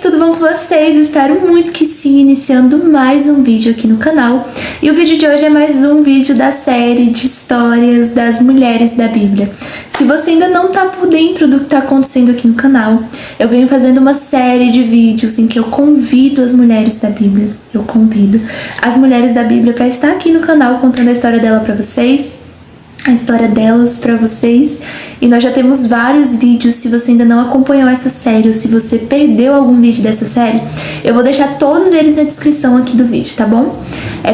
tudo bom com vocês? Espero muito que sim, iniciando mais um vídeo aqui no canal. E o vídeo de hoje é mais um vídeo da série de histórias das mulheres da Bíblia. Se você ainda não tá por dentro do que tá acontecendo aqui no canal, eu venho fazendo uma série de vídeos em que eu convido as mulheres da Bíblia. Eu convido as mulheres da Bíblia para estar aqui no canal contando a história dela para vocês, a história delas para vocês. E nós já temos vários vídeos. Se você ainda não acompanhou essa série ou se você perdeu algum vídeo dessa série, eu vou deixar todos eles na descrição aqui do vídeo, tá bom?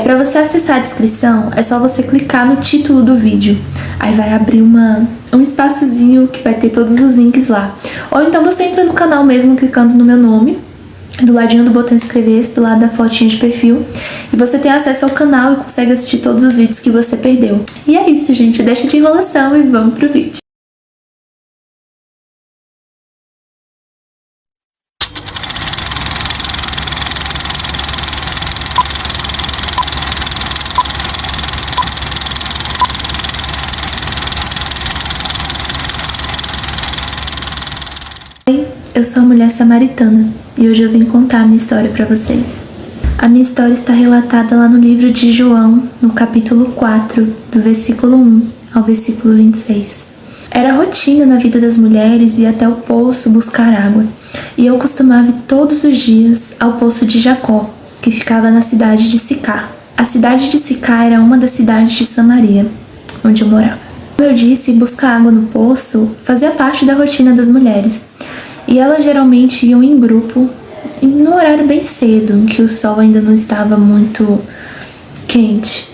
Para você acessar a descrição, é só você clicar no título do vídeo. Aí vai abrir um espaçozinho que vai ter todos os links lá. Ou então você entra no canal mesmo clicando no meu nome, do ladinho do botão inscrever-se, do lado da fotinha de perfil, e você tem acesso ao canal e consegue assistir todos os vídeos que você perdeu. E é isso, gente, deixa de enrolação e vamos pro vídeo. Eu sou a mulher samaritana e hoje eu vim contar a minha história para vocês. A minha história está relatada lá no livro de João, no capítulo 4, do versículo 1 ao versículo 26. Era rotina na vida das mulheres ir até o poço buscar água, e eu costumava ir todos os dias ao poço de Jacó, que ficava na cidade de Sicar. A cidade de Sicar era uma das cidades de Samaria, onde eu morava. Como eu disse, buscar água no poço fazia parte da rotina das mulheres. E elas geralmente iam em grupo, no horário bem cedo, em que o sol ainda não estava muito quente.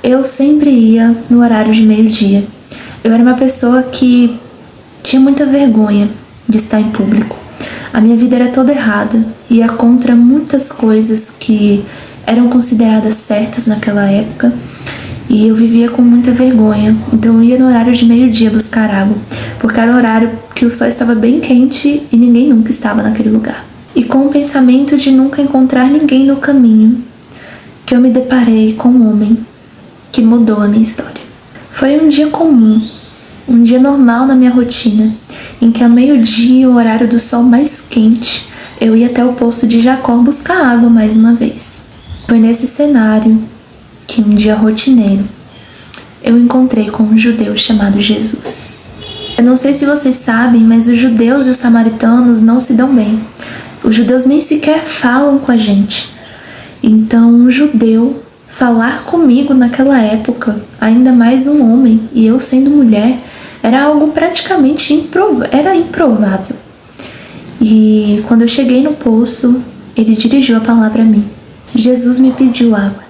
Eu sempre ia no horário de meio-dia. Eu era uma pessoa que tinha muita vergonha de estar em público. A minha vida era toda errada, ia contra muitas coisas que eram consideradas certas naquela época. E eu vivia com muita vergonha, então eu ia no horário de meio-dia buscar água, porque era o horário que o sol estava bem quente e ninguém nunca estava naquele lugar. E com o pensamento de nunca encontrar ninguém no caminho, que eu me deparei com um homem que mudou a minha história. Foi um dia comum, um dia normal na minha rotina, em que ao meio-dia, o horário do sol mais quente, eu ia até o poço de Jacó buscar água mais uma vez. Foi nesse cenário que um dia rotineiro, eu encontrei com um judeu chamado Jesus. Eu não sei se vocês sabem, mas os judeus e os samaritanos não se dão bem. Os judeus nem sequer falam com a gente. Então, um judeu falar comigo naquela época, ainda mais um homem, e eu sendo mulher, era algo praticamente improvável. E quando eu cheguei no poço, ele dirigiu a palavra a mim. Jesus me pediu água.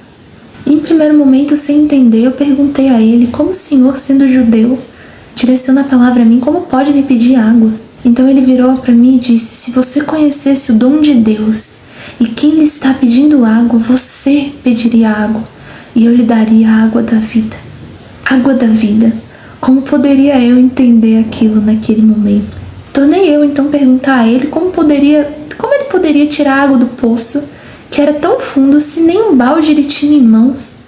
Em primeiro momento, sem entender, eu perguntei a ele como o Senhor, sendo judeu, direciona a palavra a mim, como pode me pedir água? Então ele virou para mim e disse: se você conhecesse o dom de Deus e quem lhe está pedindo água, você pediria água e eu lhe daria a água da vida. Água da vida. Como poderia eu entender aquilo naquele momento? Tornei eu então perguntar a ele como ele poderia tirar a água do poço, que era tão fundo, se nem um balde ele tinha em mãos.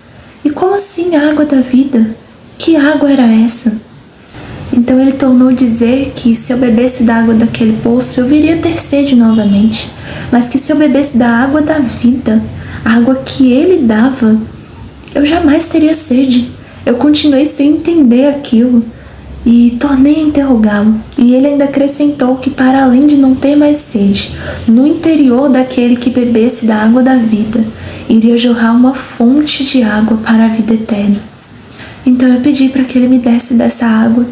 E como assim a água da vida? Que água era essa? Então ele tornou dizer que se eu bebesse da água daquele poço, eu viria ter sede novamente, mas que se eu bebesse da água da vida, a água que ele dava, eu jamais teria sede. Eu continuei sem entender aquilo e tornei a interrogá-lo. E ele ainda acrescentou que, para além de não ter mais sede, no interior daquele que bebesse da água da vida, iria jorrar uma fonte de água para a vida eterna. Então eu pedi para que ele me desse dessa água,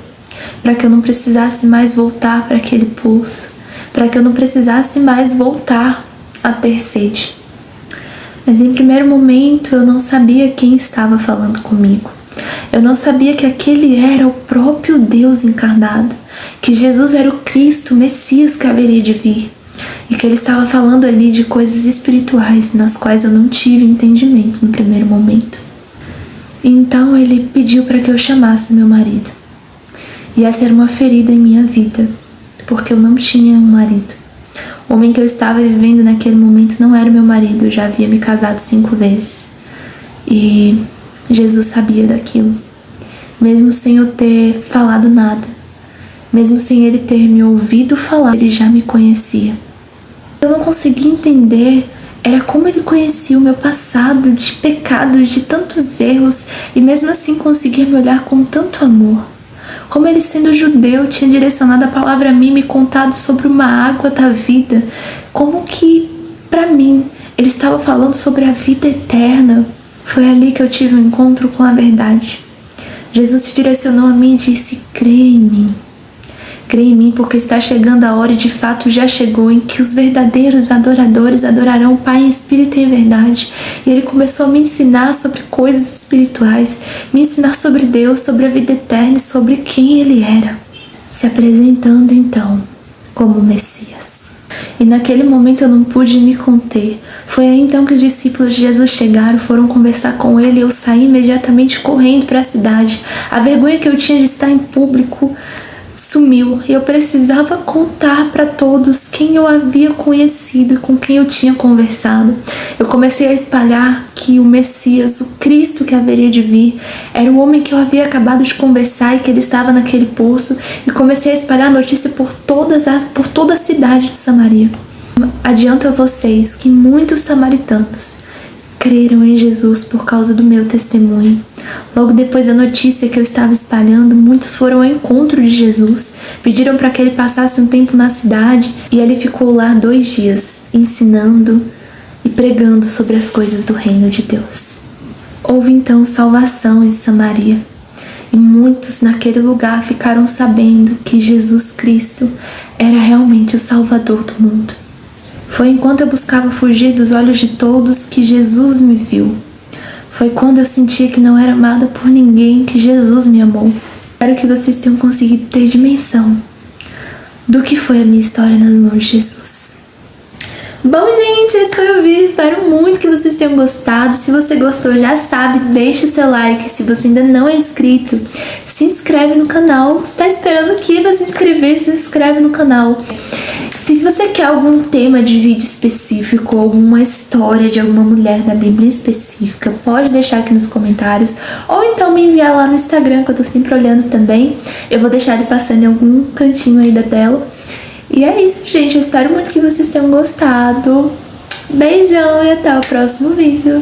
para que eu não precisasse mais voltar para aquele poço, para que eu não precisasse mais voltar a ter sede. Mas em primeiro momento eu não sabia quem estava falando comigo. Eu não sabia que aquele era o próprio Deus encarnado, que Jesus era o Cristo, o Messias que haveria de vir, e que ele estava falando ali de coisas espirituais nas quais eu não tive entendimento no primeiro momento. Então ele pediu para que eu chamasse meu marido. E essa era uma ferida em minha vida, porque eu não tinha um marido. O homem que eu estava vivendo naquele momento não era meu marido, eu já havia me casado 5 vezes. E Jesus sabia daquilo. Mesmo sem eu ter falado nada, mesmo sem ele ter me ouvido falar, ele já me conhecia. Eu não conseguia entender era como ele conhecia o meu passado de pecados, de tantos erros, e mesmo assim conseguia me olhar com tanto amor. Como ele, sendo judeu, tinha direcionado a palavra a mim e me contado sobre uma água da vida. Como que, para mim, ele estava falando sobre a vida eterna. Foi ali que eu tive um encontro com a verdade. Jesus se direcionou a mim e disse: creia em mim. Creia em mim, porque está chegando a hora, e de fato já chegou, em que os verdadeiros adoradores adorarão o Pai em espírito e em verdade. E ele começou a me ensinar sobre coisas espirituais, me ensinar sobre Deus, sobre a vida eterna e sobre quem ele era, se apresentando então como Messias. E naquele momento eu não pude me conter. Foi aí então que os discípulos de Jesus chegaram, foram conversar com ele, e eu saí imediatamente correndo para a cidade. A vergonha que eu tinha de estar em público sumiu, e eu precisava contar para todos quem eu havia conhecido e com quem eu tinha conversado. Eu comecei a espalhar que o Messias, o Cristo que haveria de vir, era o homem que eu havia acabado de conversar e que ele estava naquele poço, e comecei a espalhar a notícia por toda a cidade de Samaria. Adianto a vocês que muitos samaritanos creram em Jesus por causa do meu testemunho. Logo depois da notícia que eu estava espalhando, muitos foram ao encontro de Jesus, pediram para que ele passasse um tempo na cidade, e ele ficou lá 2 dias, ensinando e pregando sobre as coisas do reino de Deus. Houve então salvação em Samaria, e muitos naquele lugar ficaram sabendo que Jesus Cristo era realmente o Salvador do mundo. Foi enquanto eu buscava fugir dos olhos de todos que Jesus me viu. Foi quando eu sentia que não era amada por ninguém que Jesus me amou. Espero que vocês tenham conseguido ter dimensão do que foi a minha história nas mãos de Jesus. Bom, gente, esse foi o vídeo. Espero muito que vocês tenham gostado. Se você gostou, já sabe, deixa o seu like. Se você ainda não é inscrito, se inscreve no canal. Se tá esperando o que? Vai se inscrever, se inscreve no canal. Se você quer algum tema de vídeo específico, alguma história de alguma mulher da Bíblia específica, pode deixar aqui nos comentários, ou então me enviar lá no Instagram, que eu tô sempre olhando também. Eu vou deixar ele passando em algum cantinho aí da tela. E é isso, gente. Eu espero muito que vocês tenham gostado. Beijão e até o próximo vídeo.